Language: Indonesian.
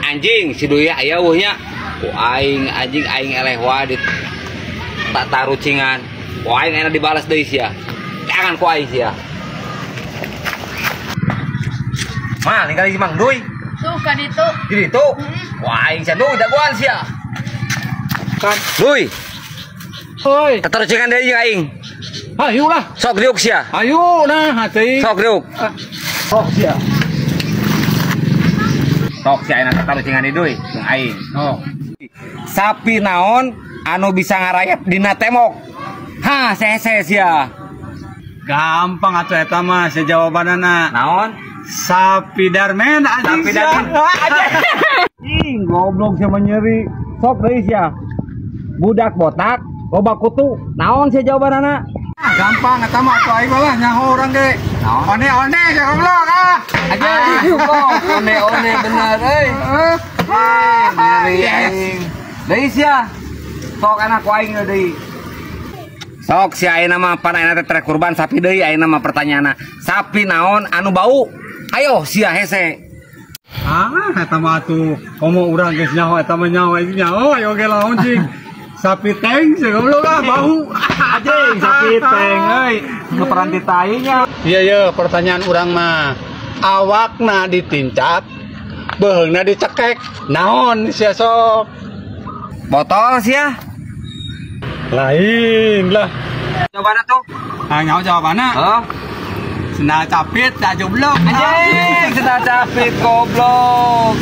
anjing si Duya aya eueuhnya. Ku aing anjing aing eleh wae tak tarucingan. Ku aing enak dibalas deui sia. Jangan ku aing sia. Mah, ninggali si Mang Duy. Tuh kan itu. Di ditu. Wah, aing sia Duy jagoan sia. Kan. Duy. Hoi. Tarucingan deui jeung aing. Ayo lah. Sok diuk sia. Ayo nah hati. Sok diuk. Sok sia. Sok sia enak tarucingan di Duy jeung aing. Oh. Sapi naon anu bisa ngarayap dina temok? Ha, sese sia. Gampang atuh eta mah jawabanana. Naon? Sapi Darmen anjing. Sapi Darmen. Ing goblok sia nyeri. Sok deui sia. Budak botak, loba kutu. Naon sia jawabanana? Gampang eta mah atuh aing lah nyaho urang ge. One-one sia goblok ah. Aja kok one-one bener euy. Nyeri aing. Deui sia. Sok anak ku aing deui. Sok si ayeuna mah pan ayeuna teh trek kurban sapi deui ayeuna mah pertanyaanna. Sapi naon anu bau? Ayo sia hese. Ah, eta mah atuh komo urang geus nyaho eta mah nyaho ayo ge laon cing. Sapi teng sia goblok ah bau. Anjing sapi teng euy. Nu peranti tainya. Iya pertanyaan urang mah. Awakna ditincap, beheungna dicekek. Naon sia sok? Botol sia. Lain lah. Jawabanna tuh. Ah nyaho jawabanna. Heeh. Sendal capit tak joblok. Anjing, sendal capit goblok.